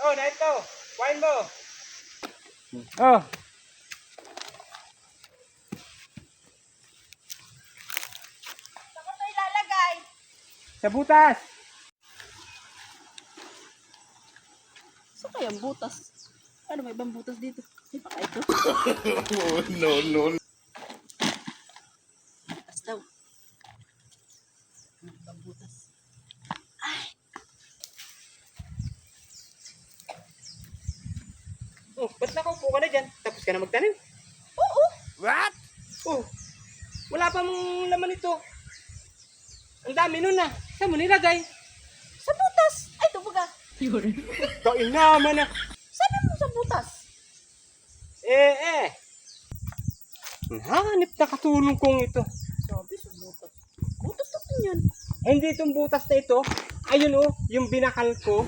Oh, na ito. Wine mo. Oh. Saan ko ito ilalagay? Sa butas. Saan kaya ang butas? Ano, may ibang butas dito? Ay, baka ito. No. Butas daw. May ibang butas. Oh, ba't nakaupo ka na dyan? Tapos ka na magtanim? Oo. What? Oh, wala pa mong laman ito. Ang dami nun na. Saan mo nilagay? Sa butas. Ay, ito baga. Yun. Kain naman na. Saan mo sa butas? Hanip na katulong kong ito. Sabi sa butas. Butas na yan. Hindi itong butas na ito. Ayun oh, yung binakal ko.